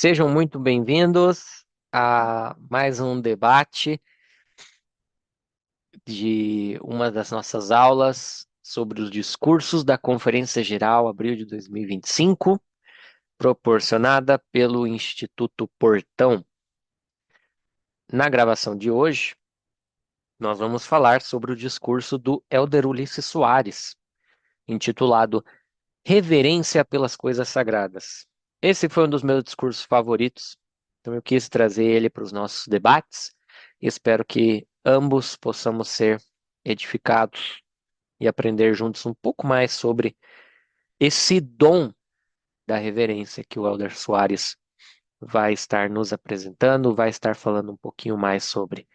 Sejam muito bem-vindos a mais um debate de uma das nossas aulas sobre os discursos da Conferência Geral abril de 2025, proporcionada pelo Instituto Portão. Na gravação de hoje, nós vamos falar sobre o discurso do Elder Ulisses Soares, intitulado Reverência pelas Coisas Sagradas. Esse foi um dos meus discursos favoritos, então eu quis trazer ele para os nossos debates e espero que ambos possamos ser edificados e aprender juntos um pouco mais sobre esse dom da reverência que o Elder Soares vai estar nos apresentando, vai estar falando um pouquinho mais sobre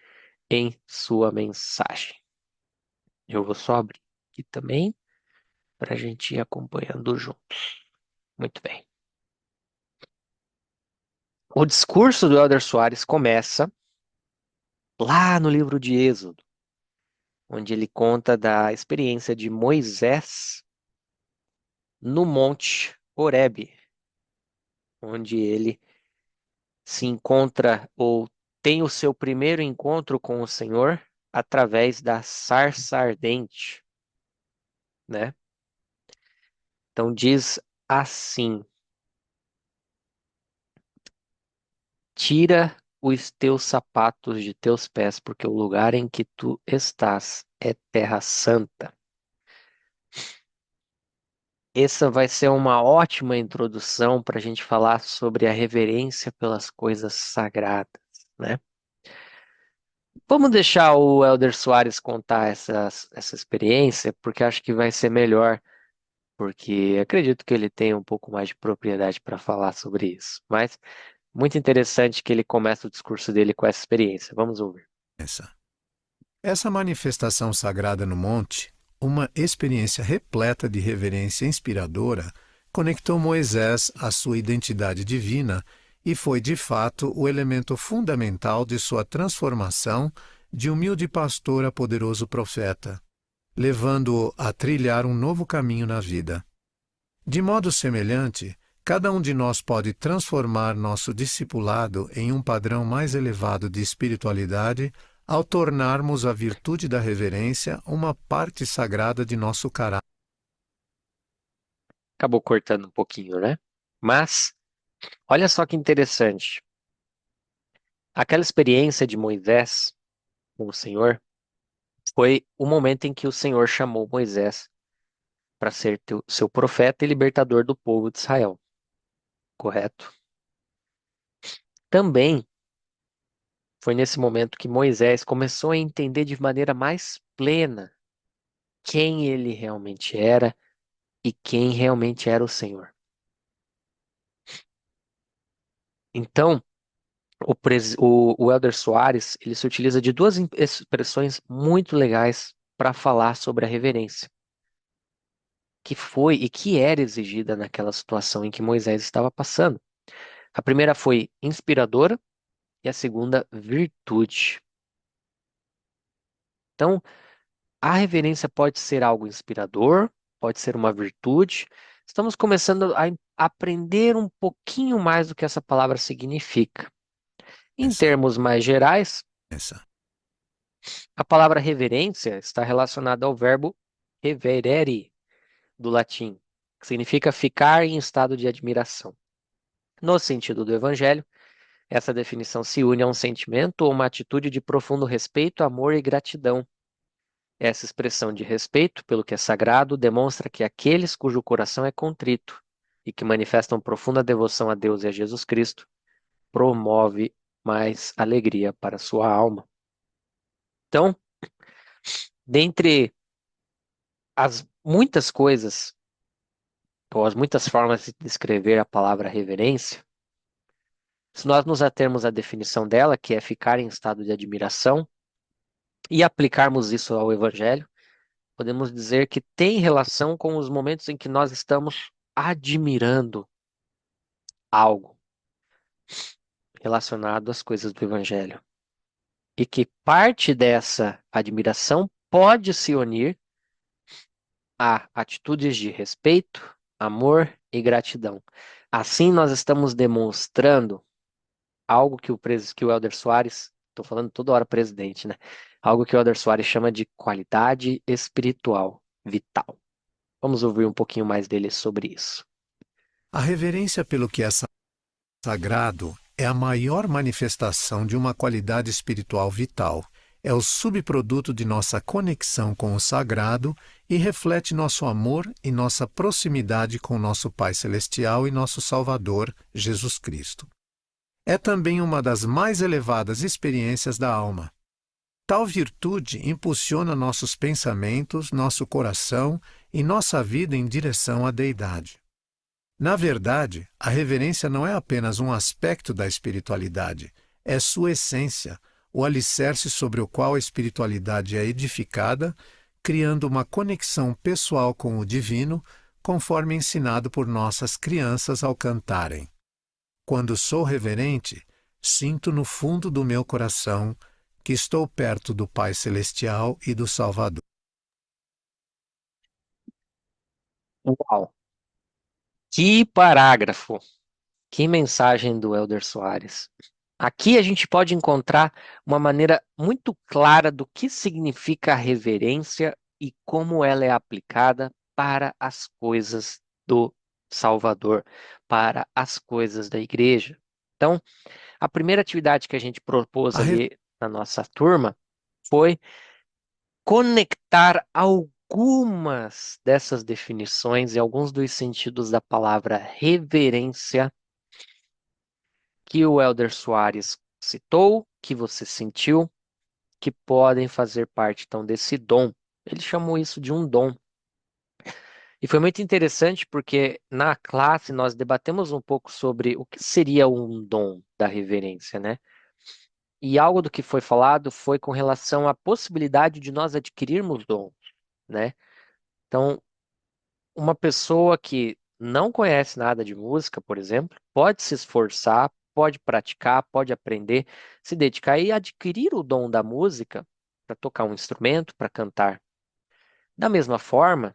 em sua mensagem. Eu vou só abrir aqui também para a gente ir acompanhando juntos. Muito bem. O discurso do Elder Soares começa lá no livro de Êxodo, onde ele conta da experiência de Moisés no Monte Horebe, onde ele se encontra ou tem o seu primeiro encontro com o Senhor através da sarça ardente, né? Então diz assim: tira os teus sapatos de teus pés, porque o lugar em que tu estás é terra santa. Essa vai ser uma ótima introdução para a gente falar sobre a reverência pelas coisas sagradas, né? Vamos deixar o Elder Soares contar essa experiência, porque acho que vai ser melhor, porque acredito que ele tem um pouco mais de propriedade para falar sobre isso. Mas muito interessante que ele começa o discurso dele com essa experiência. Vamos ouvir. Essa. Essa manifestação sagrada no monte, uma experiência repleta de reverência inspiradora, conectou Moisés à sua identidade divina e foi, de fato, o elemento fundamental de sua transformação de humilde pastor a poderoso profeta, levando-o a trilhar um novo caminho na vida. De modo semelhante, cada um de nós pode transformar nosso discipulado em um padrão mais elevado de espiritualidade ao tornarmos a virtude da reverência uma parte sagrada de nosso caráter. Acabou cortando um pouquinho, né? Mas olha só que interessante. Aquela experiência de Moisés com o Senhor foi o momento em que o Senhor chamou Moisés para ser seu profeta e libertador do povo de Israel, correto? Também foi nesse momento que Moisés começou a entender de maneira mais plena quem ele realmente era e quem realmente era o Senhor. Então, o Elder Soares, ele se utiliza de duas expressões muito legais para falar sobre a reverência, que foi e que era exigida naquela situação em que Moisés estava passando. A primeira foi inspiradora e a segunda, virtude. Então, a reverência pode ser algo inspirador, pode ser uma virtude. Estamos começando a aprender um pouquinho mais do que essa palavra significa. Em Essa, termos mais gerais, essa. a palavra reverência está relacionada ao verbo reverere, do latim, que significa ficar em estado de admiração. No sentido do evangelho, essa definição se une a um sentimento ou uma atitude de profundo respeito, amor e gratidão. Essa expressão de respeito pelo que é sagrado demonstra que aqueles cujo coração é contrito e que manifestam profunda devoção a Deus e a Jesus Cristo promove mais alegria para a sua alma. Então, dentre as muitas coisas, ou as muitas formas de descrever a palavra reverência, se nós nos atermos à definição dela, que é ficar em estado de admiração, e aplicarmos isso ao Evangelho, podemos dizer que tem relação com os momentos em que nós estamos admirando algo relacionado às coisas do Evangelho. E que parte dessa admiração pode se unir a atitudes de respeito, amor e gratidão. Assim, nós estamos demonstrando algo que que o Elder Soares, estou falando toda hora presidente, né? Algo que o Elder Soares chama de qualidade espiritual vital. Vamos ouvir um pouquinho mais dele sobre isso. A reverência pelo que é sagrado é a maior manifestação de uma qualidade espiritual vital. É o subproduto de nossa conexão com o sagrado e reflete nosso amor e nossa proximidade com nosso Pai Celestial e nosso Salvador, Jesus Cristo. É também uma das mais elevadas experiências da alma. Tal virtude impulsiona nossos pensamentos, nosso coração e nossa vida em direção à Deidade. Na verdade, a reverência não é apenas um aspecto da espiritualidade, é sua essência, o alicerce sobre o qual a espiritualidade é edificada, criando uma conexão pessoal com o divino, conforme ensinado por nossas crianças ao cantarem. Quando sou reverente, sinto no fundo do meu coração que estou perto do Pai Celestial e do Salvador. Uau! Que parágrafo! Que mensagem do Elder Soares. Aqui a gente pode encontrar uma maneira muito clara do que significa a reverência e como ela é aplicada para as coisas do Salvador, para as coisas da igreja. Então, a primeira atividade que a gente propôs A ali na nossa turma foi conectar algumas dessas definições e alguns dos sentidos da palavra reverência que o Elder Soares citou, que você sentiu, que podem fazer parte então desse dom. Ele chamou isso de um dom. E foi muito interessante porque na classe nós debatemos um pouco sobre o que seria um dom da reverência, né? E algo do que foi falado foi com relação à possibilidade de nós adquirirmos dons, né? Então, uma pessoa que não conhece nada de música, por exemplo, pode se esforçar, pode praticar, pode aprender, se dedicar e adquirir o dom da música para tocar um instrumento, para cantar. Da mesma forma,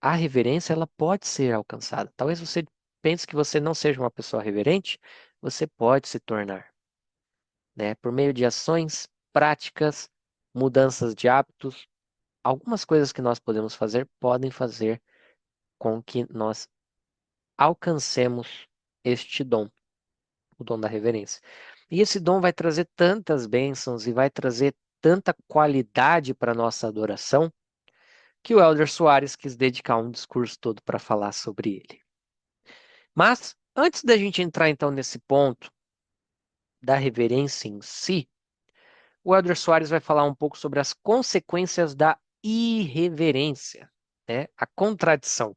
a reverência ela pode ser alcançada. Talvez você pense que você não seja uma pessoa reverente, você pode se tornar, né? Por meio de ações, práticas, mudanças de hábitos, algumas coisas que nós podemos fazer podem fazer com que nós alcancemos este dom, o dom da reverência. E esse dom vai trazer tantas bênçãos e vai trazer tanta qualidade para a nossa adoração, que o Elder Soares quis dedicar um discurso todo para falar sobre ele. Mas, antes da gente entrar então nesse ponto da reverência em si, o Elder Soares vai falar um pouco sobre as consequências da irreverência, né? A contradição.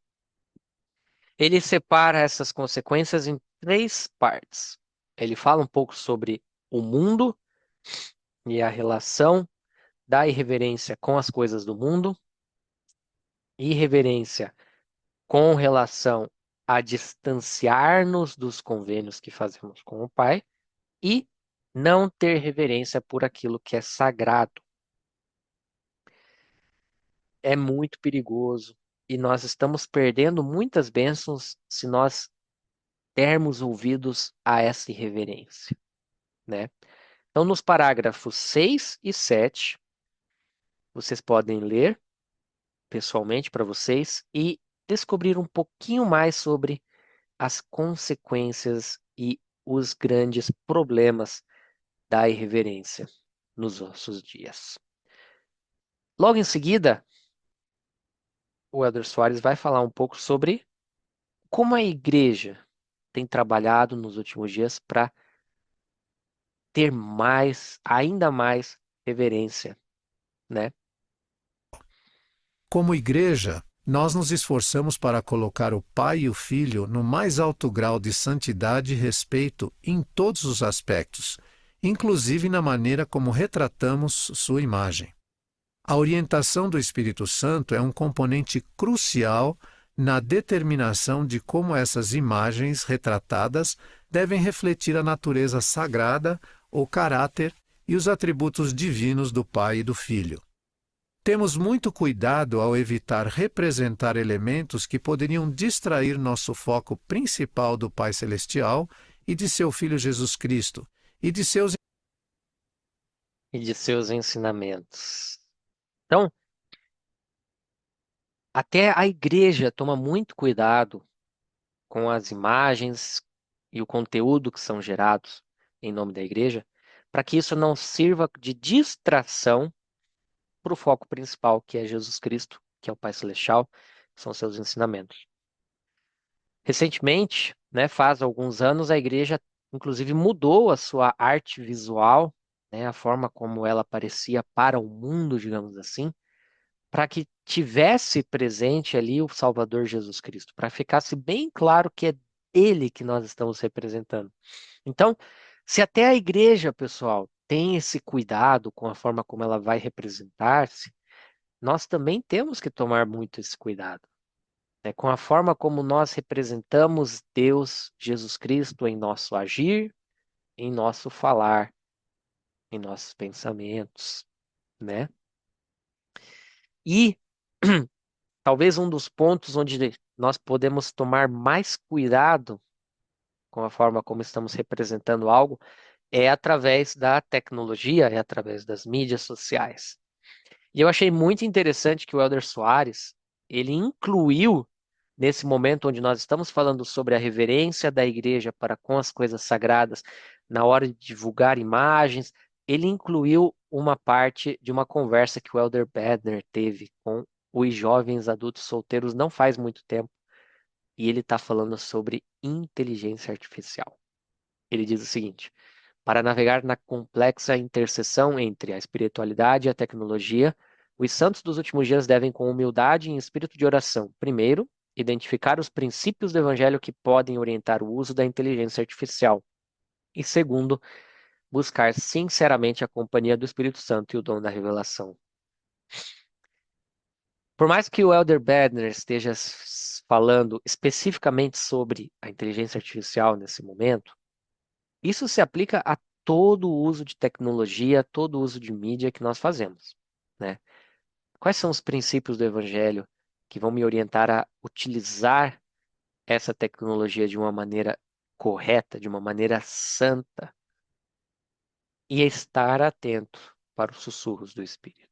Ele separa essas consequências em três partes. Ele fala um pouco sobre o mundo e a relação da irreverência com as coisas do mundo, irreverência com relação a distanciar-nos dos convênios que fazemos com o Pai e não ter reverência por aquilo que é sagrado. É muito perigoso e nós estamos perdendo muitas bênçãos se nós dermos ouvidos a essa irreverência, né? Então, nos parágrafos 6 e 7, vocês podem ler pessoalmente para vocês e descobrir um pouquinho mais sobre as consequências e os grandes problemas da irreverência nos nossos dias. Logo em seguida, o Elder Soares vai falar um pouco sobre como a igreja tem trabalhado nos últimos dias para ter mais, ainda mais reverência, né? Como igreja, nós nos esforçamos para colocar o Pai e o Filho no mais alto grau de santidade e respeito em todos os aspectos, inclusive na maneira como retratamos sua imagem. A orientação do Espírito Santo é um componente crucial na determinação de como essas imagens retratadas devem refletir a natureza sagrada, o caráter e os atributos divinos do Pai e do Filho. Temos muito cuidado ao evitar representar elementos que poderiam distrair nosso foco principal do Pai Celestial e de seu Filho Jesus Cristo, e de seus. E de seus ensinamentos. Então, até a igreja toma muito cuidado com as imagens e o conteúdo que são gerados em nome da igreja, para que isso não sirva de distração para o foco principal, que é Jesus Cristo, que é o Pai Celestial, que são seus ensinamentos. Recentemente, né, faz alguns anos, a igreja inclusive mudou a sua arte visual, né, a forma como ela aparecia para o mundo, digamos assim, para que tivesse presente ali o Salvador Jesus Cristo, para ficasse bem claro que é ele que nós estamos representando. Então, se até a igreja, pessoal, tem esse cuidado com a forma como ela vai representar-se, nós também temos que tomar muito esse cuidado, né, com a forma como nós representamos Deus, Jesus Cristo, em nosso agir, em nosso falar, em nossos pensamentos, né? E talvez um dos pontos onde nós podemos tomar mais cuidado com a forma como estamos representando algo é através da tecnologia, é através das mídias sociais. E eu achei muito interessante que o Elder Soares, ele incluiu nesse momento onde nós estamos falando sobre a reverência da igreja para com as coisas sagradas, na hora de divulgar imagens, ele incluiu uma parte de uma conversa que o Elder Bedner teve com os jovens adultos solteiros não faz muito tempo, e ele está falando sobre inteligência artificial. Ele diz o seguinte: para navegar na complexa interseção entre a espiritualidade e a tecnologia, os santos dos últimos dias devem, com humildade e em espírito de oração, primeiro, identificar os princípios do evangelho que podem orientar o uso da inteligência artificial, e segundo, buscar sinceramente a companhia do Espírito Santo e o dom da revelação. Por mais que o Elder Bedner esteja falando especificamente sobre a inteligência artificial nesse momento, isso se aplica a todo o uso de tecnologia, todo o uso de mídia que nós fazemos, né? Quais são os princípios do Evangelho que vão me orientar a utilizar essa tecnologia de uma maneira correta, de uma maneira santa e estar atento para os sussurros do Espírito?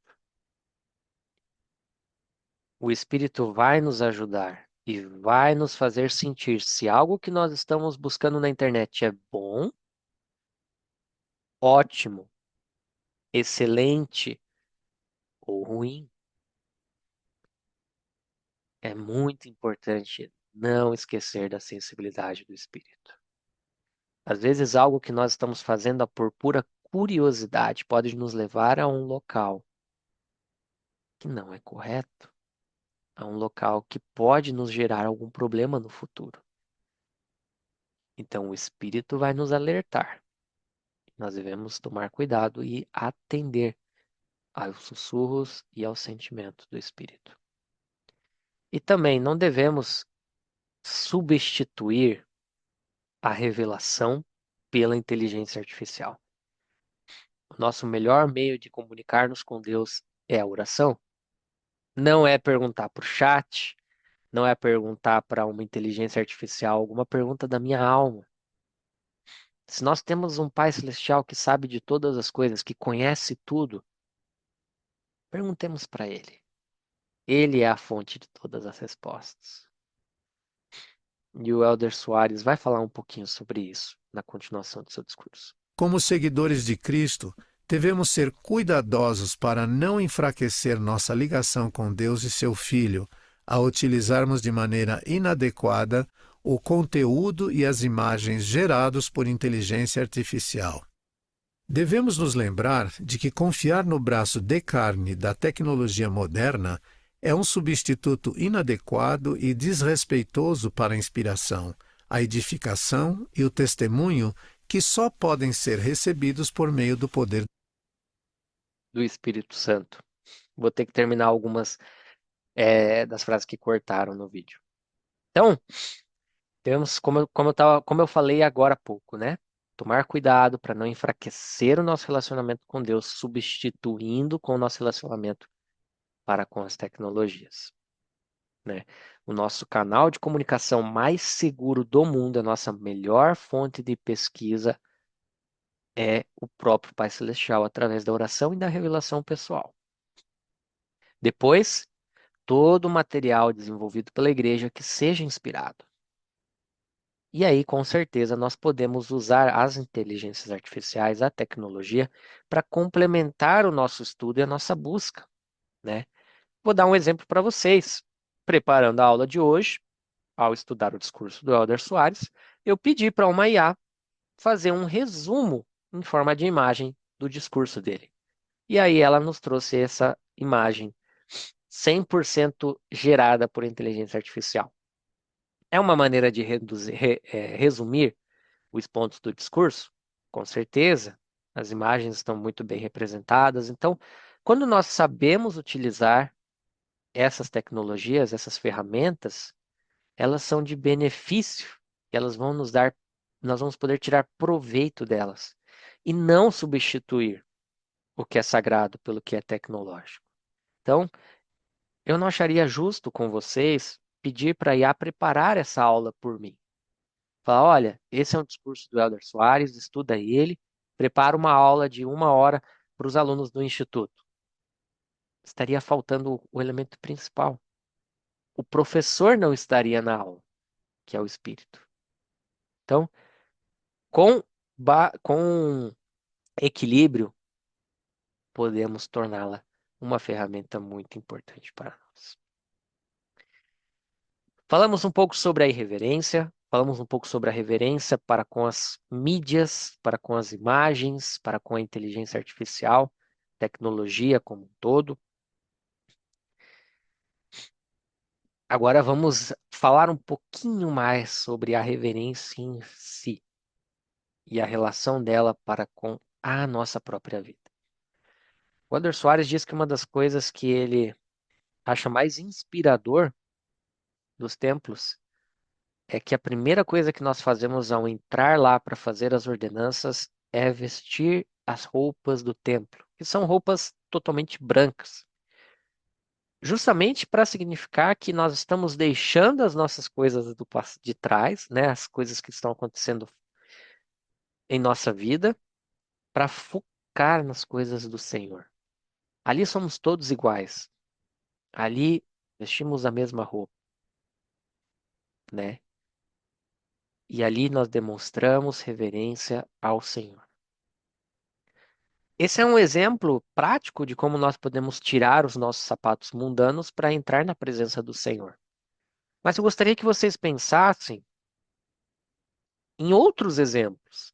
O Espírito vai nos ajudar e vai nos fazer sentir se algo que nós estamos buscando na internet é bom, ótimo, excelente ou ruim. É muito importante não esquecer da sensibilidade do espírito. Às vezes, algo que nós estamos fazendo por pura curiosidade pode nos levar a um local que não é correto, a um local que pode nos gerar algum problema no futuro. Então, o espírito vai nos alertar. Nós devemos tomar cuidado e atender aos sussurros e aos sentimentos do espírito. E também não devemos substituir a revelação pela inteligência artificial. O nosso melhor meio de comunicar-nos com Deus é a oração. Não é perguntar para o chat, não é perguntar para uma inteligência artificial alguma pergunta da minha alma. Se nós temos um Pai Celestial que sabe de todas as coisas, que conhece tudo, perguntemos para Ele. Ele é a fonte de todas as respostas. E o Elder Soares vai falar um pouquinho sobre isso na continuação do seu discurso. Como seguidores de Cristo, devemos ser cuidadosos para não enfraquecer nossa ligação com Deus e seu Filho, ao utilizarmos de maneira inadequada o conteúdo e as imagens gerados por inteligência artificial. Devemos nos lembrar de que confiar no braço de carne da tecnologia moderna é um substituto inadequado e desrespeitoso para a inspiração, a edificação e o testemunho que só podem ser recebidos por meio do poder Do Espírito Santo. Vou ter que terminar algumas das frases que cortaram no vídeo. Então, temos, como eu falei agora há pouco, né? Tomar cuidado para não enfraquecer o nosso relacionamento com Deus, substituindo com o nosso relacionamento para com as tecnologias, né? O nosso canal de comunicação mais seguro do mundo, a nossa melhor fonte de pesquisa é o próprio Pai Celestial, através da oração e da revelação pessoal. Depois, todo o material desenvolvido pela igreja que seja inspirado. E aí, com certeza, nós podemos usar as inteligências artificiais, a tecnologia, para complementar o nosso estudo e a nossa busca, né? Vou dar um exemplo para vocês. Preparando a aula de hoje, ao estudar o discurso do Elder Soares, eu pedi para uma IA fazer um resumo em forma de imagem do discurso dele. E aí ela nos trouxe essa imagem 100% gerada por inteligência artificial. É uma maneira de resumir os pontos do discurso? Com certeza. As imagens estão muito bem representadas. Então, quando nós sabemos utilizar essas tecnologias, essas ferramentas, elas são de benefício, elas vão nos dar, nós vamos poder tirar proveito delas e não substituir o que é sagrado pelo que é tecnológico. Então, eu não acharia justo com vocês pedir para a IA preparar essa aula por mim. Falar, olha, esse é um discurso do Elder Soares, estuda ele, prepara uma aula de 1 hora para os alunos do Instituto. Estaria faltando o elemento principal. O professor não estaria na aula, que é o espírito. Então, com equilíbrio, podemos torná-la uma ferramenta muito importante para nós. Falamos um pouco sobre a irreverência, falamos um pouco sobre a reverência para com as mídias, para com as imagens, para com a inteligência artificial, tecnologia como um todo. Agora vamos falar um pouquinho mais sobre a reverência em si e a relação dela para com a nossa própria vida. O Wander Soares diz que uma das coisas que ele acha mais inspirador dos templos é que a primeira coisa que nós fazemos ao entrar lá para fazer as ordenanças é vestir as roupas do templo, que são roupas totalmente brancas, justamente para significar que nós estamos deixando as nossas coisas de trás, né, as coisas que estão acontecendo em nossa vida, para focar nas coisas do Senhor. Ali somos todos iguais. Ali vestimos a mesma roupa, né? E ali nós demonstramos reverência ao Senhor. Esse é um exemplo prático de como nós podemos tirar os nossos sapatos mundanos para entrar na presença do Senhor. Mas eu gostaria que vocês pensassem em outros exemplos,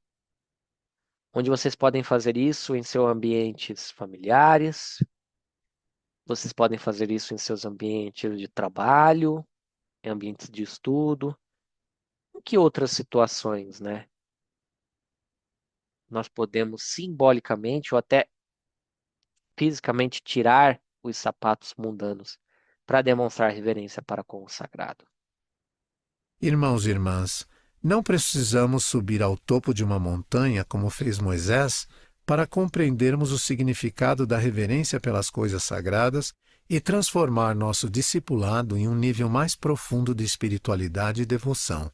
onde vocês podem fazer isso em seus ambientes familiares, vocês podem fazer isso em seus ambientes de trabalho, em ambientes de estudo. Em que outras situações, né? Nós podemos simbolicamente ou até fisicamente tirar os sapatos mundanos para demonstrar reverência para com o sagrado. Irmãos e irmãs, não precisamos subir ao topo de uma montanha, como fez Moisés, para compreendermos o significado da reverência pelas coisas sagradas e transformar nosso discipulado em um nível mais profundo de espiritualidade e devoção.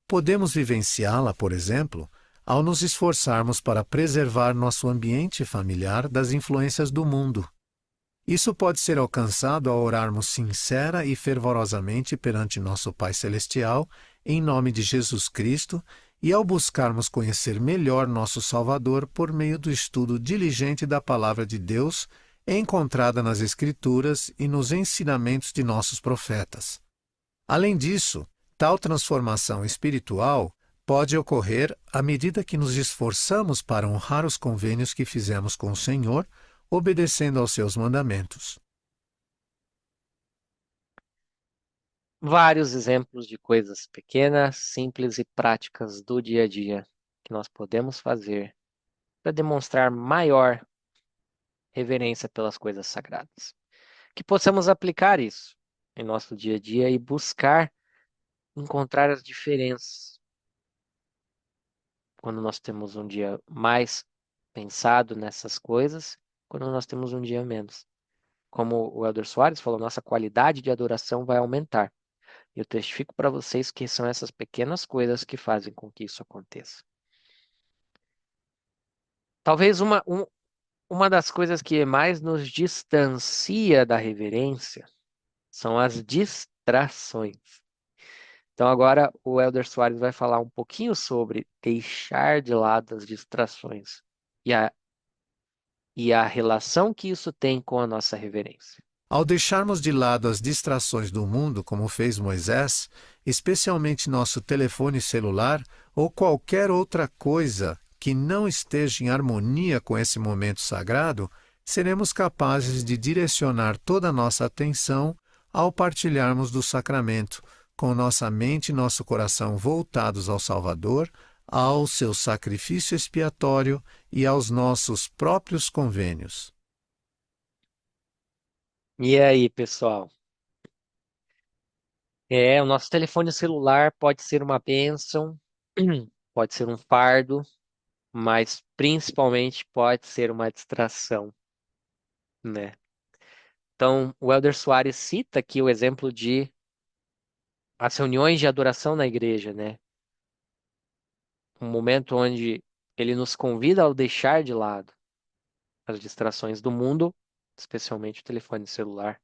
Podemos vivenciá-la, por exemplo, ao nos esforçarmos para preservar nosso ambiente familiar das influências do mundo. Isso pode ser alcançado ao orarmos sincera e fervorosamente perante nosso Pai Celestial, em nome de Jesus Cristo, e ao buscarmos conhecer melhor nosso Salvador por meio do estudo diligente da Palavra de Deus, encontrada nas Escrituras e nos ensinamentos de nossos profetas. Além disso, tal transformação espiritual pode ocorrer à medida que nos esforçamos para honrar os convênios que fizemos com o Senhor, obedecendo aos seus mandamentos. Vários exemplos de coisas pequenas, simples e práticas do dia a dia que nós podemos fazer para demonstrar maior reverência pelas coisas sagradas. Que possamos aplicar isso em nosso dia a dia e buscar encontrar as diferenças quando nós temos um dia mais pensado nessas coisas, quando nós temos um dia menos. como o Elder Soares falou, nossa qualidade de adoração vai aumentar. Eu testifico para vocês que são essas pequenas coisas que fazem com que isso aconteça. Talvez uma das coisas que mais nos distancia da reverência são as distrações. Então agora o Elder Soares vai falar um pouquinho sobre deixar de lado as distrações e a relação que isso tem com a nossa reverência. Ao deixarmos de lado as distrações do mundo, como fez Moisés, especialmente nosso telefone celular ou qualquer outra coisa que não esteja em harmonia com esse momento sagrado, seremos capazes de direcionar toda a nossa atenção ao partilharmos do sacramento, com nossa mente e nosso coração voltados ao Salvador, ao seu sacrifício expiatório e aos nossos próprios convênios. E aí, pessoal? O nosso telefone celular pode ser uma bênção, pode ser um fardo, mas principalmente pode ser uma distração, né? Então, o Elder Soares cita aqui o exemplo de as reuniões de adoração na igreja, né? Um momento onde ele nos convida ao deixar de lado as distrações do mundo, especialmente o telefone celular.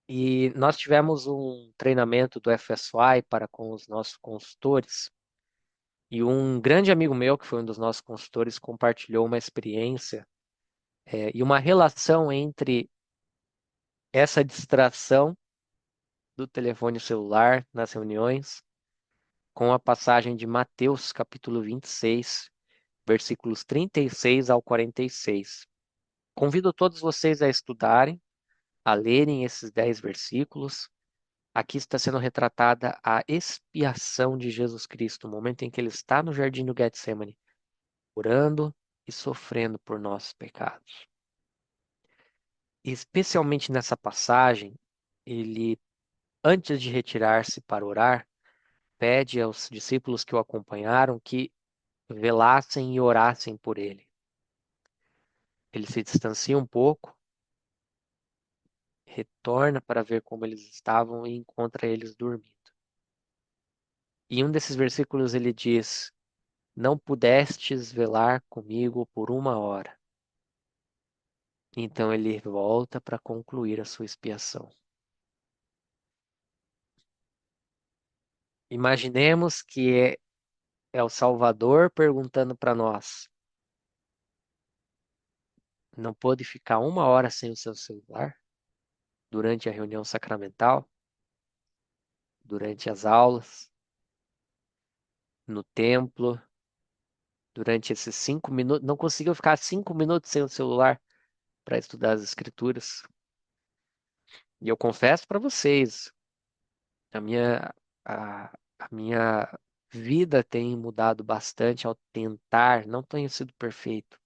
E nós tivemos um treinamento do FSY para com os nossos consultores, e um grande amigo meu, que foi um dos nossos consultores, compartilhou uma experiência e uma relação entre essa distração do telefone celular nas reuniões com a passagem de Mateus, capítulo 26, versículos 36 ao 46. Convido todos vocês a estudarem, a lerem esses 10 versículos. Aqui está sendo retratada a expiação de Jesus Cristo, o momento em que ele está no jardim do Getsemane, orando e sofrendo por nossos pecados. E especialmente nessa passagem, ele, antes de retirar-se para orar, pede aos discípulos que o acompanharam que velassem e orassem por ele. Ele se distancia um pouco, retorna para ver como eles estavam e encontra eles dormindo. E em um desses versículos ele diz: Não pudestes velar comigo por 1 hora. Então ele volta para concluir a sua expiação. Imaginemos que é o Salvador perguntando para nós: Não pôde ficar 1 hora sem o seu celular durante a reunião sacramental, durante as aulas, no templo, durante esses 5 minutos? Não conseguiu ficar 5 minutos sem o celular para estudar as Escrituras? E eu confesso para vocês, a minha, a minha vida tem mudado bastante ao tentar, não tenho sido perfeito,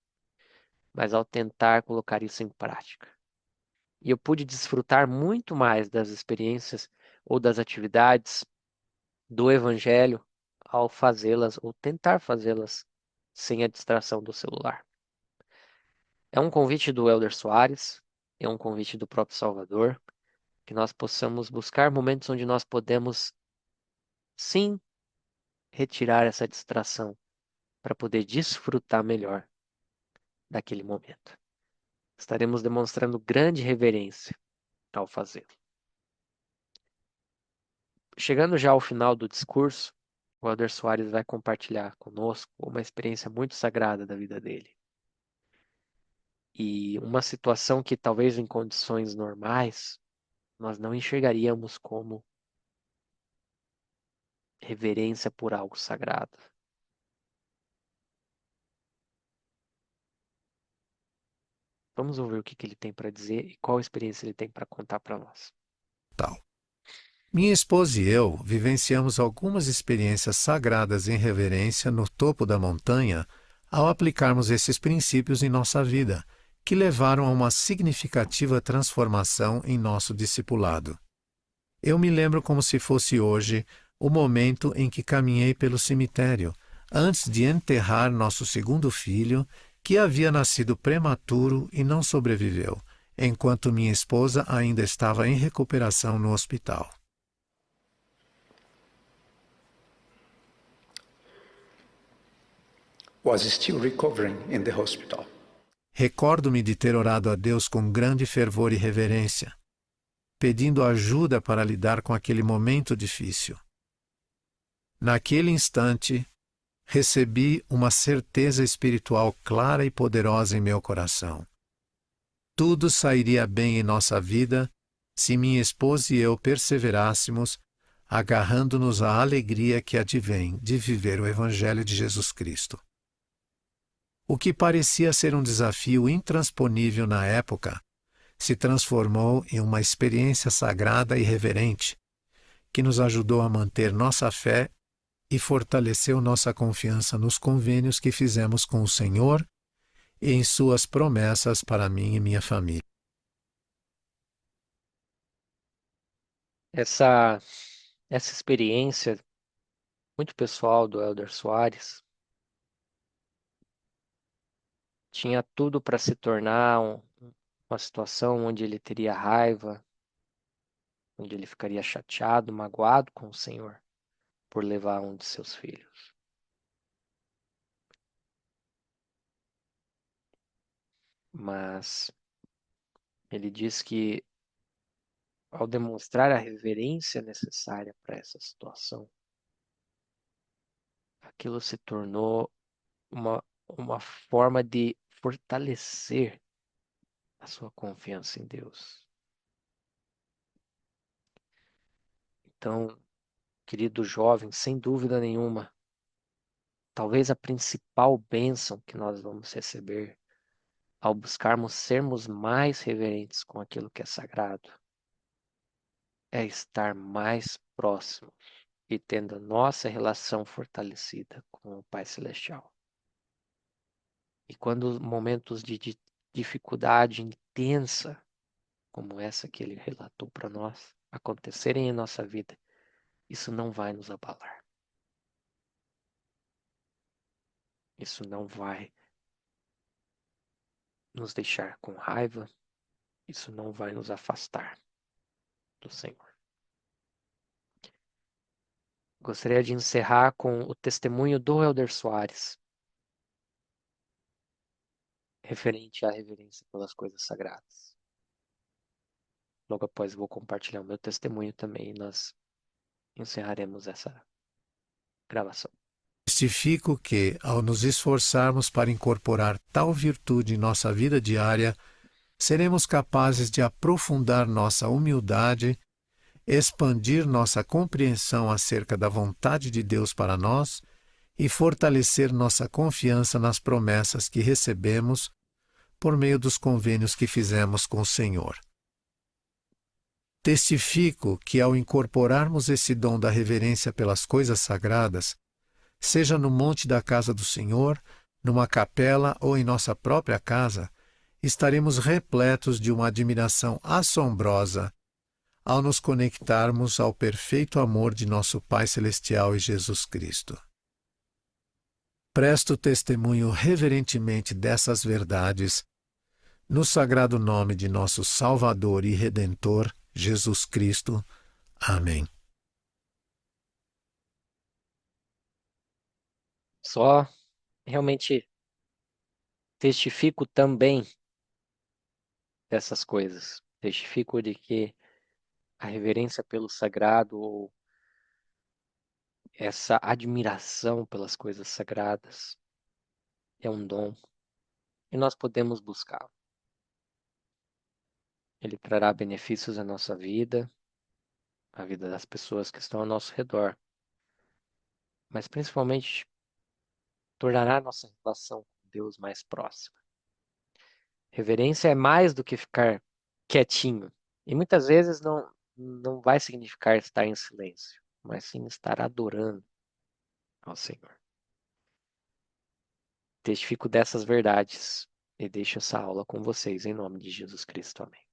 mas ao tentar colocar isso em prática. E eu pude desfrutar muito mais das experiências ou das atividades do Evangelho ao fazê-las ou tentar fazê-las sem a distração do celular. É um convite do Elder Soares, é um convite do próprio Salvador, que nós possamos buscar momentos onde nós podemos, sim, retirar essa distração para poder desfrutar melhor daquele momento. Estaremos demonstrando grande reverência ao fazê-lo. Chegando já ao final do discurso, o Elder Soares vai compartilhar conosco uma experiência muito sagrada da vida dele. E uma situação que talvez em condições normais nós não enxergaríamos como reverência por algo sagrado. Vamos ouvir o que ele tem para dizer e qual experiência ele tem para contar para nós. Tal. Minha esposa e eu vivenciamos algumas experiências sagradas em reverência no topo da montanha ao aplicarmos esses princípios em nossa vida, que levaram a uma significativa transformação em nosso discipulado. Eu me lembro como se fosse hoje o momento em que caminhei pelo cemitério, antes de enterrar nosso segundo filho, que havia nascido prematuro e não sobreviveu, enquanto minha esposa ainda estava em recuperação no hospital. Was still recovering in the hospital. Recordo-me de ter orado a Deus com grande fervor e reverência, pedindo ajuda para lidar com aquele momento difícil. Naquele instante, recebi uma certeza espiritual clara e poderosa em meu coração. Tudo sairia bem em nossa vida se minha esposa e eu perseverássemos, agarrando-nos à alegria que advém de viver o Evangelho de Jesus Cristo. O que parecia ser um desafio intransponível na época se transformou em uma experiência sagrada e reverente, que nos ajudou a manter nossa fé e fortaleceu nossa confiança nos convênios que fizemos com o Senhor e em suas promessas para mim e minha família. Essa experiência muito pessoal do Elder Soares tinha tudo para se tornar uma situação onde ele teria raiva, onde ele ficaria chateado, magoado com o Senhor por levar um de seus filhos. Mas ele diz que, ao demonstrar a reverência necessária para essa situação, aquilo se tornou uma forma de fortalecer a sua confiança em Deus. Então, querido jovem, sem dúvida nenhuma, talvez a principal bênção que nós vamos receber ao buscarmos sermos mais reverentes com aquilo que é sagrado é estar mais próximo e tendo a nossa relação fortalecida com o Pai Celestial. E quando momentos de dificuldade intensa, como essa que ele relatou para nós, acontecerem em nossa vida, isso não vai nos abalar. Isso não vai nos deixar com raiva, isso não vai nos afastar do Senhor. Gostaria de encerrar com o testemunho do Elder Soares, referente à reverência pelas coisas sagradas. Logo após eu vou compartilhar o meu testemunho também e nós encerraremos essa gravação. Testifico que, ao nos esforçarmos para incorporar tal virtude em nossa vida diária, seremos capazes de aprofundar nossa humildade, expandir nossa compreensão acerca da vontade de Deus para nós e fortalecer nossa confiança nas promessas que recebemos por meio dos convênios que fizemos com o Senhor. Testifico que, ao incorporarmos esse dom da reverência pelas coisas sagradas, seja no monte da casa do Senhor, numa capela ou em nossa própria casa, estaremos repletos de uma admiração assombrosa ao nos conectarmos ao perfeito amor de nosso Pai Celestial e Jesus Cristo. Presto testemunho reverentemente dessas verdades, no sagrado nome de nosso Salvador e Redentor, Jesus Cristo. Amém. Só realmente testifico também dessas coisas. Testifico de que a reverência pelo sagrado ou essa admiração pelas coisas sagradas é um dom e nós podemos buscá-lo. Ele trará benefícios à nossa vida, à vida das pessoas que estão ao nosso redor, mas principalmente tornará a nossa relação com Deus mais próxima. Reverência é mais do que ficar quietinho. E muitas vezes não vai significar estar em silêncio, mas sim estar adorando ao Senhor. Testifico dessas verdades e deixo essa aula com vocês em nome de Jesus Cristo. Amém.